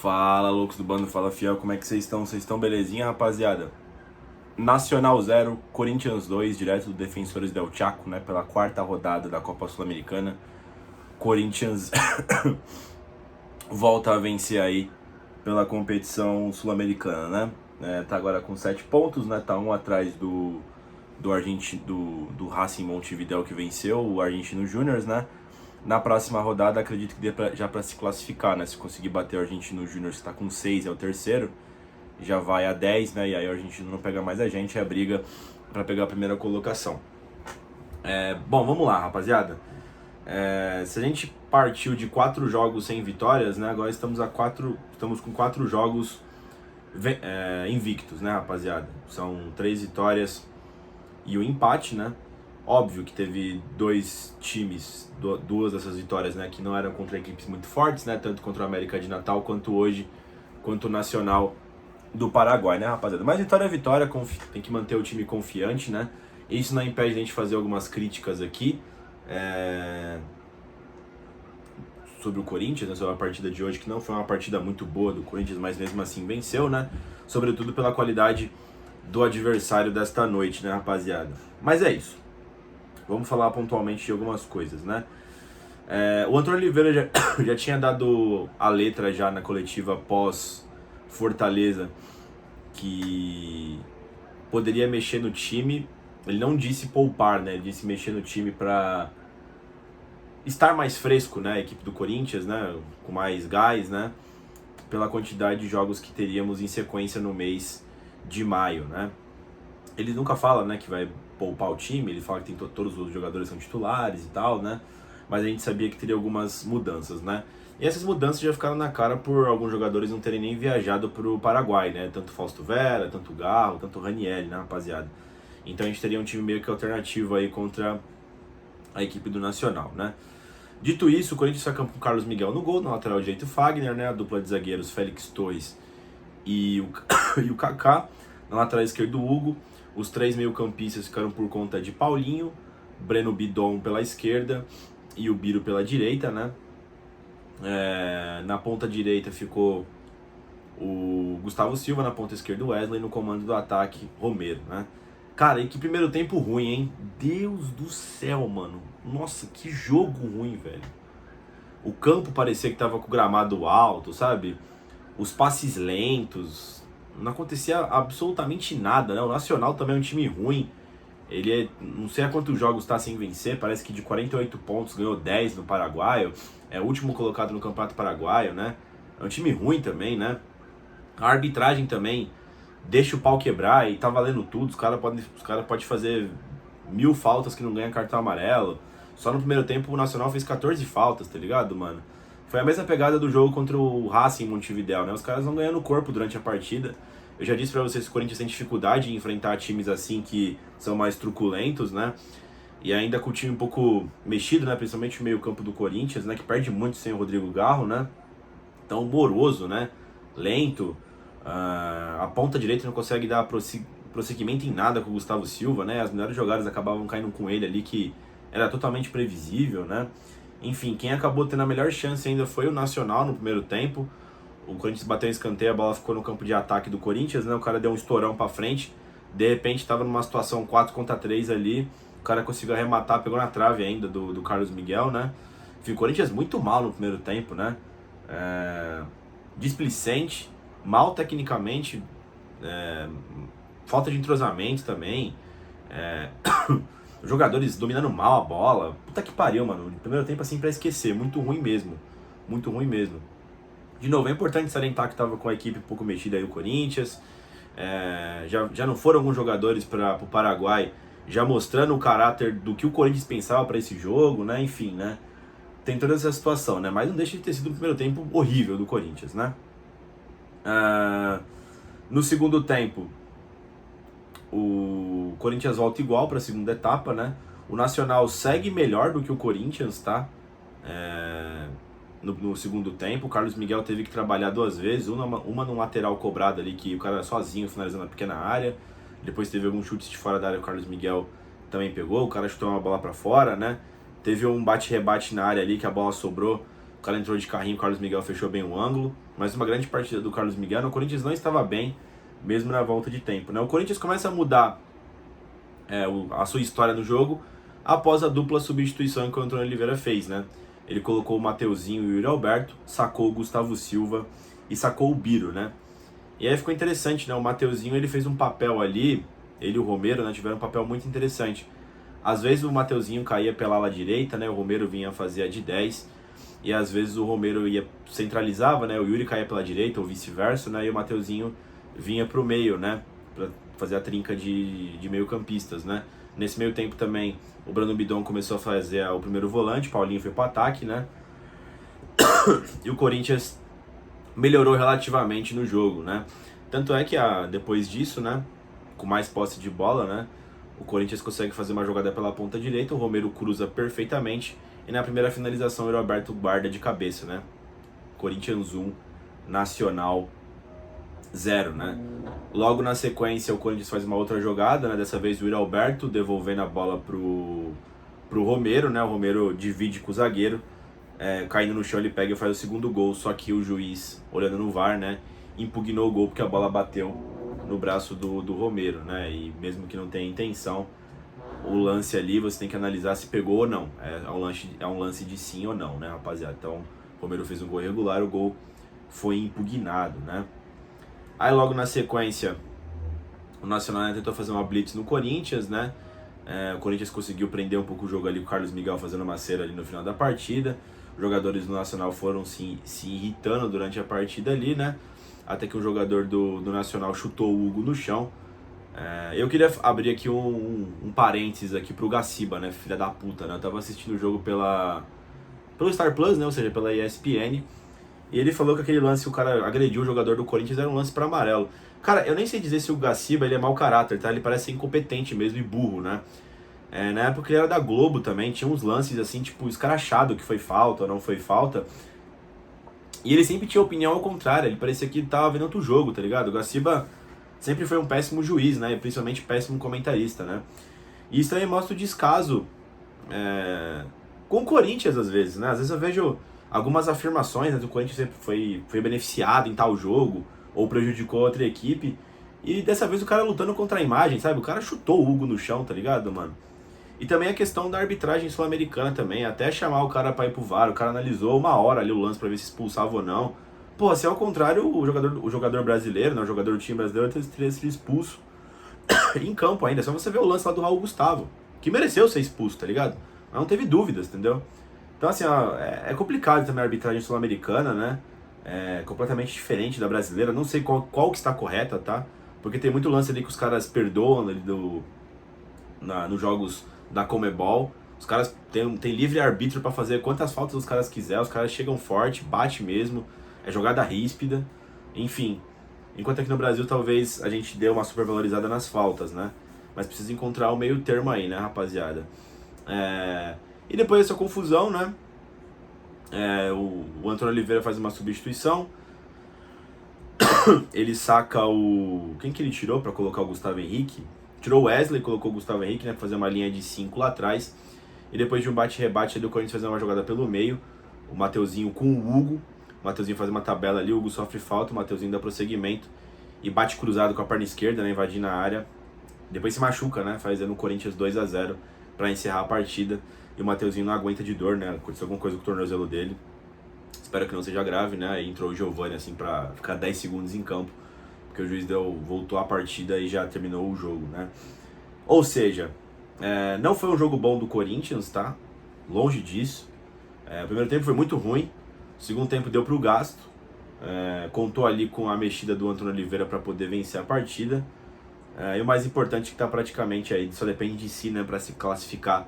Fala, loucos do bando, fala fiel, como é que vocês estão? Vocês estão belezinha, rapaziada? Nacional 0, Corinthians 2, direto do Defensores del Chaco, né? Pela quarta rodada da Copa Sul-Americana. Corinthians volta a vencer aí pela competição sul-americana, né? Tá agora com 7 pontos, né? Tá um atrás do do Racing Montevidéu, que venceu o Argentino Júnior, né? Na próxima rodada, acredito que dê já para se classificar, né? Se conseguir bater o Argentino Júnior, que está com 6, é o terceiro, já vai a 10, né? E aí o Argentino não pega mais a gente, é a briga para pegar a primeira colocação. Bom, vamos lá, rapaziada. Se a gente partiu de 4 jogos sem vitórias, né? Agora estamos com 4 jogos invictos, né, rapaziada? São 3 vitórias e o empate, né? Óbvio que teve 2 times, duas dessas vitórias, né, que não eram contra equipes muito fortes, né, tanto contra o América de Natal quanto hoje, quanto o Nacional do Paraguai, né, rapaziada? Mas vitória é vitória, tem que manter o time confiante, né? Isso não impede a gente fazer algumas críticas aqui sobre o Corinthians, né, sobre a partida de hoje, que não foi uma partida muito boa do Corinthians, mas mesmo assim venceu, né? Sobretudo pela qualidade do adversário desta noite, né, rapaziada? Mas é isso. Vamos falar pontualmente de algumas coisas, né? O Antônio Oliveira já tinha dado a letra já na coletiva pós Fortaleza que poderia mexer no time. Ele não disse poupar, né? Ele disse mexer no time para estar mais fresco, né? A equipe do Corinthians, né? Com mais gás, né? Pela quantidade de jogos que teríamos em sequência no mês de maio, né? Ele nunca fala, né, que vai poupar o time, ele fala que tem todos os jogadores são titulares e tal, né? Mas a gente sabia que teria algumas mudanças, né? E essas mudanças já ficaram na cara por alguns jogadores não terem nem viajado pro Paraguai, né? Tanto Fausto Vera, tanto Garro, tanto Ranieri, né, rapaziada? Então a gente teria um time meio que alternativo aí contra a equipe do Nacional, né? Dito isso, o Corinthians foi campo com Carlos Miguel no gol, na lateral direito Fagner, né? A dupla de zagueiros Félix Torres e o Kaká. Na lateral esquerda o Hugo. Os 3 meio-campistas ficaram por conta de Paulinho, Breno Bidon pela esquerda e o Biro pela direita, né? Na ponta direita ficou o Gustavo Silva, na ponta esquerda o Wesley, no comando do ataque Romero, né? Cara, e que primeiro tempo ruim, hein? Deus do céu, mano. Nossa, que jogo ruim, velho. O campo parecia que tava com o gramado alto, sabe? Os passes lentos. Não acontecia absolutamente nada, né? O Nacional também é um time ruim. Ele não sei há quantos jogos está sem vencer, parece que de 48 pontos ganhou 10 no Paraguaio. É o último colocado no Campeonato Paraguaio, né? É um time ruim também, né? A arbitragem também deixa o pau quebrar e tá valendo tudo. Os caras podem fazer 1000 faltas que não ganham cartão amarelo. Só no primeiro tempo o Nacional fez 14 faltas, tá ligado, mano? Foi a mesma pegada do jogo contra o Racing Montevidéu, né? Os caras vão ganhando corpo durante a partida. Eu já disse pra vocês que o Corinthians tem dificuldade em enfrentar times assim que são mais truculentos, né? E ainda com o time um pouco mexido, né? Principalmente o meio-campo do Corinthians, né? Que perde muito sem o Rodrigo Garro, né? Tão moroso, né? Lento. A ponta direita não consegue dar prosseguimento em nada com o Gustavo Silva, né? As melhores jogadas acabavam caindo com ele ali, que era totalmente previsível, né? Enfim, quem acabou tendo a melhor chance ainda foi o Nacional no primeiro tempo. O Corinthians bateu em escanteio, a bola ficou no campo de ataque do Corinthians, né? O cara deu um estourão pra frente. De repente estava numa situação 4 contra 3 ali. O cara conseguiu arrematar, pegou na trave ainda do Carlos Miguel, né? Enfim, o Corinthians muito mal no primeiro tempo, né? Displicente, mal tecnicamente, falta de entrosamento também. Os jogadores dominando mal a bola. Puta que pariu, mano. No primeiro tempo, assim, pra esquecer. Muito ruim mesmo. Muito ruim mesmo. De novo, é importante salientar que tava com a equipe um pouco mexida aí o Corinthians. Já não foram alguns jogadores para o Paraguai já mostrando o caráter do que o Corinthians pensava para esse jogo, né? Enfim, né? Tem toda essa situação, né? Mas não deixa de ter sido um primeiro tempo horrível do Corinthians, né? No segundo tempo, o Corinthians volta igual para a segunda etapa, né? O Nacional segue melhor do que o Corinthians, tá? No segundo tempo, o Carlos Miguel teve que trabalhar 2 vezes, uma num lateral cobrado ali, que o cara sozinho finalizando na pequena área. Depois teve alguns chutes de fora da área, o Carlos Miguel também pegou, o cara chutou uma bola para fora, né? Teve um bate-rebate na área ali, que a bola sobrou O cara entrou de carrinho, o Carlos Miguel fechou bem o ângulo. Mas uma grande partida do Carlos Miguel. O Corinthians não estava bem, mesmo na volta de tempo, né? O Corinthians começa a mudar a sua história no jogo após a dupla substituição que o Antônio Oliveira fez, né? Ele colocou o Mateuzinho e o Yuri Alberto, sacou o Gustavo Silva e sacou o Biro, né? E aí ficou interessante, né? O Mateuzinho, ele fez um papel ali, ele e o Romero, né, tiveram um papel muito interessante. Às vezes o Mateuzinho caía pela ala direita, né? O Romero vinha fazer a de 10. E às vezes o Romero centralizava, né? O Yuri caía pela direita ou vice-versa, né? E o Mateuzinho vinha pro meio, né? Pra fazer a trinca de meio-campistas, né? Nesse meio tempo também o Brandon Bidon começou a fazer o primeiro volante, Paulinho foi pro ataque, né? E o Corinthians melhorou relativamente no jogo, né? Tanto é que depois disso, né? Com mais posse de bola, né? O Corinthians consegue fazer uma jogada pela ponta direita, o Romero cruza perfeitamente e na primeira finalização o Roberto guarda de cabeça, né? Corinthians 1, Nacional 0, né? Logo na sequência o Corinthians faz uma outra jogada, né? Dessa vez o Yuri Alberto devolvendo a bola pro Romero, né? O Romero divide com o zagueiro, caindo no chão ele pega e faz o segundo gol, só que o juiz, olhando no VAR, né? Impugnou o gol porque a bola bateu no braço do Romero, né? E mesmo que não tenha intenção, o lance ali você tem que analisar se pegou ou não. É um lance de sim ou não, né, rapaziada? Então, o Romero fez um gol irregular, o gol foi impugnado, né? Aí logo na sequência, o Nacional tentou fazer uma blitz no Corinthians, né? O Corinthians conseguiu prender um pouco o jogo ali com o Carlos Miguel fazendo uma cera ali no final da partida. Os jogadores do Nacional foram se irritando durante a partida ali, né? Até que o jogador do Nacional chutou o Hugo no chão. Eu queria abrir aqui um parênteses aqui pro Gaciba, né? Filha da puta, né? Eu tava assistindo o jogo pelo Star Plus, né? Ou seja, pela ESPN. E ele falou que aquele lance que o cara agrediu o jogador do Corinthians era um lance para amarelo. Cara, eu nem sei dizer se o Gaciba ele é mau caráter, tá? Ele parece ser incompetente mesmo e burro, né? Na época ele era da Globo também, tinha uns lances assim, tipo, escrachado que foi falta ou não foi falta. E ele sempre tinha opinião ao contrário, ele parecia que tava vendo outro jogo, tá ligado? O Gaciba sempre foi um péssimo juiz, né? Principalmente péssimo comentarista, né? E isso também mostra o descaso com o Corinthians, às vezes, né? Às vezes eu vejo algumas afirmações, né, do Corinthians sempre foi beneficiado em tal jogo, ou prejudicou outra equipe, e dessa vez o cara lutando contra a imagem, sabe? O cara chutou o Hugo no chão, tá ligado, mano? E também a questão da arbitragem sul-americana também, até chamar o cara pra ir pro VAR, o cara analisou 1 hora ali o lance pra ver se expulsava ou não. Pô, se ao contrário, o jogador brasileiro, né, o jogador do time brasileiro teria sido expulso em campo ainda. Só você ver o lance lá do Raul Gustavo, que mereceu ser expulso, tá ligado? Mas não teve dúvidas, entendeu? Então, assim, é complicado também a arbitragem sul-americana, né? É completamente diferente da brasileira. Não sei qual que está correta, tá? Porque tem muito lance ali que os caras perdoam ali nos jogos da Conmebol. Os caras têm livre-arbítrio para fazer quantas faltas os caras quiserem. Os caras chegam forte, bate mesmo. É jogada ríspida. Enfim. Enquanto aqui no Brasil, talvez a gente dê uma supervalorizada nas faltas, né? Mas precisa encontrar o meio termo aí, né, rapaziada? E depois dessa confusão, né? O Antônio Oliveira faz uma substituição. Ele saca quem que ele tirou pra colocar o Gustavo Henrique? Tirou o Wesley e colocou o Gustavo Henrique, né? Pra fazer uma linha de 5 lá atrás. E depois de um bate-rebate ali, o Corinthians faz uma jogada pelo meio. O Mateuzinho com o Hugo. O Mateuzinho faz uma tabela ali, o Hugo sofre falta, o Mateuzinho dá prosseguimento. E bate cruzado com a perna esquerda, né? Invadindo a área. Depois se machuca, né? Fazendo o Corinthians 2-0 pra encerrar a partida. E o Mateuzinho não aguenta de dor, né? Aconteceu alguma coisa com o tornozelo dele. Espero que não seja grave, né? Aí entrou o Giovani, assim, pra ficar 10 segundos em campo. Porque o juiz voltou a partida e já terminou o jogo, né? Ou seja, não foi um jogo bom do Corinthians, tá? Longe disso. O primeiro tempo foi muito ruim. O segundo tempo deu pro gasto. Contou ali com a mexida do Antônio Oliveira para poder vencer a partida. E o mais importante é que tá praticamente aí, só depende de si, né? Pra se classificar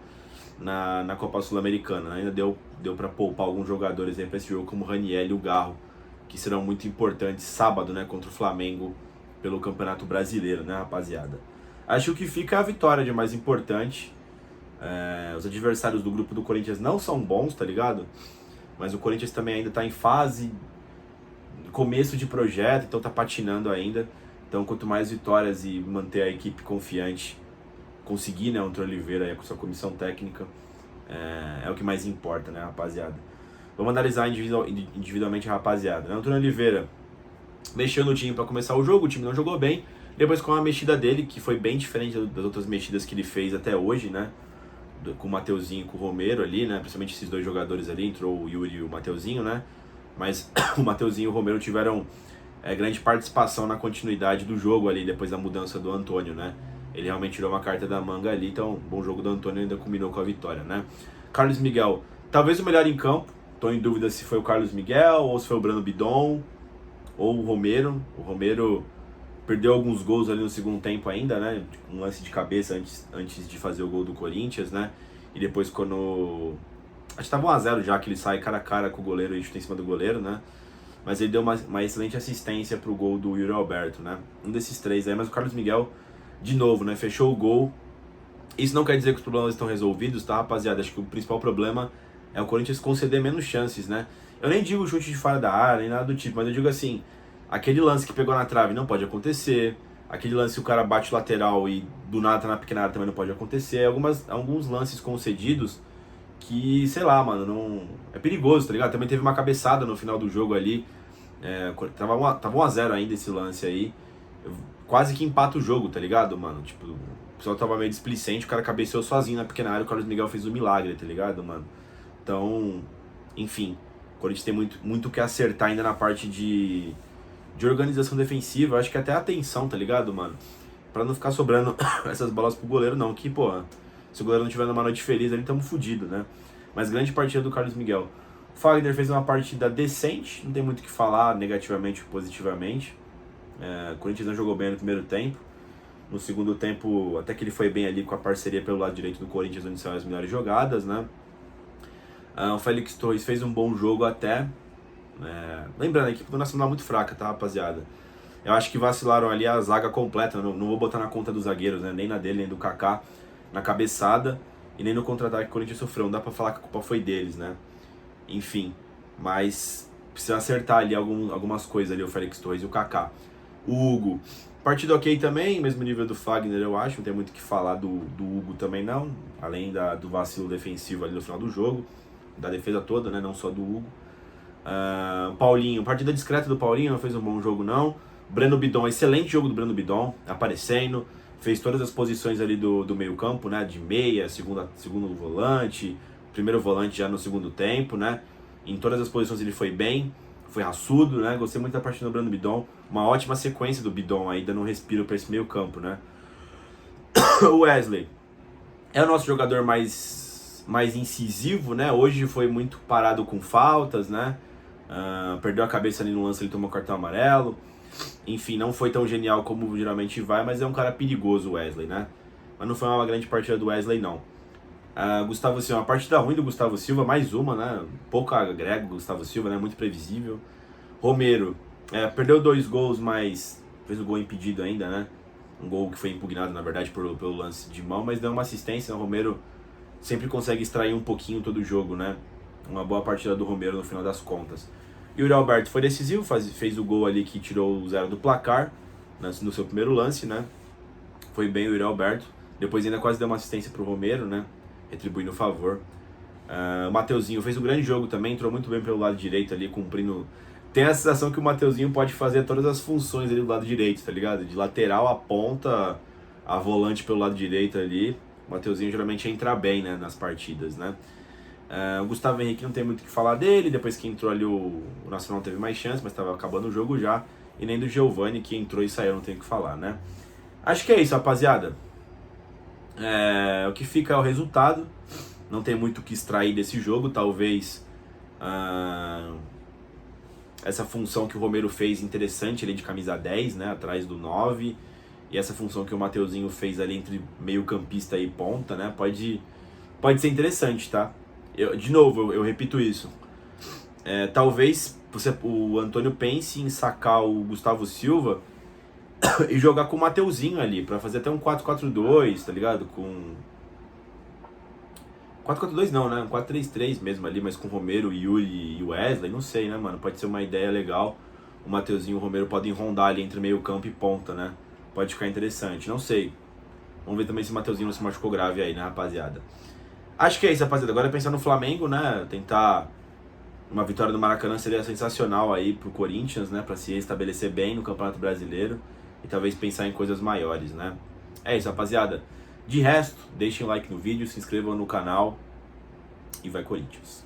na Copa Sul-Americana. Ainda deu para poupar alguns jogadores aí para esse jogo, como o Raniel e o Garro, que serão muito importantes sábado, né, contra o Flamengo pelo Campeonato Brasileiro, né, rapaziada? Acho que fica a vitória de mais importante. Os adversários do grupo do Corinthians não são bons, tá ligado? Mas o Corinthians também ainda tá em fase, começo de projeto, então tá patinando ainda. Então, quanto mais vitórias e manter a equipe confiante, conseguir, né, o Antônio Oliveira aí com sua comissão técnica, é o que mais importa, né, rapaziada? Vamos analisar individualmente a rapaziada, né? O Antônio Oliveira mexeu no time para começar o jogo, o time não jogou bem. Depois com a mexida dele, que foi bem diferente das outras mexidas que ele fez até hoje, né? Com o Mateuzinho e com o Romero ali, né? Principalmente esses dois jogadores ali, entrou o Yuri e o Mateuzinho, né? Mas o Mateuzinho e o Romero tiveram grande participação na continuidade do jogo ali, depois da mudança do Antônio, né? Ele realmente tirou uma carta da manga ali, então bom jogo do Antônio, ainda combinou com a vitória, né? Carlos Miguel, talvez o melhor em campo, tô em dúvida se foi o Carlos Miguel, ou se foi o Breno Bidon, ou o Romero. O Romero perdeu alguns gols ali no segundo tempo ainda, né? Um lance de cabeça antes de fazer o gol do Corinthians, né? E depois quando... Acho que tava 1x0 já, que ele sai cara a cara com o goleiro e chuta em cima do goleiro, né? Mas ele deu uma excelente assistência pro gol do Yuri Alberto, né? Um desses três aí, mas o Carlos Miguel, de novo, né? Fechou o gol. Isso não quer dizer que os problemas estão resolvidos, tá, rapaziada? Acho que o principal problema é o Corinthians conceder menos chances, né? Eu nem digo chute de fora da área, nem nada do tipo, mas eu digo assim, aquele lance que pegou na trave não pode acontecer, aquele lance que o cara bate o lateral e do nada tá na pequena área também não pode acontecer, alguns lances concedidos que, sei lá, mano, não é perigoso, tá ligado? Também teve uma cabeçada no final do jogo ali, tava 1x0 ainda esse lance aí, quase que empata o jogo, tá ligado, mano? Tipo, o pessoal tava meio displicente, o cara cabeceou sozinho na pequena área, o Carlos Miguel fez um milagre, tá ligado, mano? Então, enfim, o Corinthians tem muito que acertar ainda na parte de organização defensiva. Eu acho que até a atenção, tá ligado, mano? Pra não ficar sobrando essas bolas pro goleiro, não. Que, pô, se o goleiro não tiver numa noite feliz, ali tamo fudido, né? Mas grande partida do Carlos Miguel. O Fagner fez uma partida decente, não tem muito o que falar negativamente ou positivamente. O Corinthians não jogou bem no primeiro tempo. No segundo tempo, até que ele foi bem ali com a parceria pelo lado direito do Corinthians, onde são as melhores jogadas, né? O Félix Torres fez um bom jogo até. Lembrando, a equipe do Nacional é muito fraca, tá, rapaziada? Eu acho que vacilaram ali a zaga completa. Não vou botar na conta dos zagueiros, né? Nem na dele, nem do Kaká, na cabeçada. E nem no contra-ataque que o Corinthians sofreu. Não dá pra falar que a culpa foi deles, né? Enfim, mas precisa acertar ali algumas coisas ali, o Félix Torres e o Kaká. O Hugo, partida ok também, mesmo nível do Fagner, eu acho. Não tem muito o que falar do Hugo também, não. Além do vacilo defensivo ali no final do jogo, da defesa toda, né? Não só do Hugo. Paulinho, partida discreta do Paulinho, não fez um bom jogo não. Breno Bidon, excelente jogo do Breno Bidon, aparecendo, fez todas as posições ali do meio campo, né, de meia, segundo volante, primeiro volante já no segundo tempo, né, em todas as posições ele foi bem, foi raçudo, né, gostei muito da partida do Breno Bidon, uma ótima sequência do Bidon aí, dando um respiro para esse meio campo, né. O Wesley é o nosso jogador mais incisivo, né, hoje foi muito parado com faltas, né, perdeu a cabeça ali no lance, ele tomou cartão amarelo. Enfim, não foi tão genial como geralmente vai, mas é um cara perigoso o Wesley, né? Mas não foi uma grande partida do Wesley, não. Gustavo Silva, uma partida ruim do Gustavo Silva, mais uma, né? Pouco agrega o Gustavo Silva, né? Muito previsível. Romero, perdeu 2 gols, mas fez o gol impedido ainda, né? Um gol que foi impugnado, na verdade, pelo lance de mão, mas deu uma assistência. O Romero sempre consegue extrair um pouquinho todo o jogo, né? Uma boa partida do Romero no final das contas. E o Yuri Alberto foi decisivo, fez o gol ali que tirou o 0 do placar no seu primeiro lance, né? Foi bem o Yuri Alberto. Depois ainda quase deu uma assistência pro Romero, né? Retribuindo o favor. O Mateuzinho fez um grande jogo também, entrou muito bem pelo lado direito ali, cumprindo... Tem a sensação que o Mateuzinho pode fazer todas as funções ali do lado direito, tá ligado? De lateral a ponta, a volante pelo lado direito ali. O Mateuzinho geralmente entra bem, né, nas partidas, né? O Gustavo Henrique não tem muito o que falar dele, depois que entrou ali o Nacional teve mais chance, mas estava acabando o jogo já, e nem do Giovani que entrou e saiu, não tem o que falar, né? Acho que é isso, rapaziada. O que fica é o resultado, não tem muito o que extrair desse jogo, talvez essa função que o Romero fez interessante ali de camisa 10, né, atrás do 9, e essa função que o Mateuzinho fez ali entre meio campista e ponta, né, pode ser interessante, tá? De novo, eu repito isso. Talvez o Antônio pense em sacar o Gustavo Silva e jogar com o Mateuzinho ali, pra fazer até um 4-4-2, tá ligado? Com 4-4-2 não, né? Um 4-3-3 mesmo ali, mas com o Romero, Yuri e Wesley, não sei, né, mano? Pode ser uma ideia legal. O Mateuzinho e o Romero podem rondar ali entre meio campo e ponta, né? Pode ficar interessante, não sei. Vamos ver também se o Mateuzinho não se machucou grave aí, né, rapaziada? Acho que é isso, rapaziada. Agora é pensar no Flamengo, né? Tentar Uma vitória no Maracanã seria sensacional aí pro Corinthians, né? Pra se estabelecer bem no Campeonato Brasileiro e talvez pensar em coisas maiores, né? É isso, rapaziada. De resto, deixem um like no vídeo, se inscrevam no canal e vai Corinthians!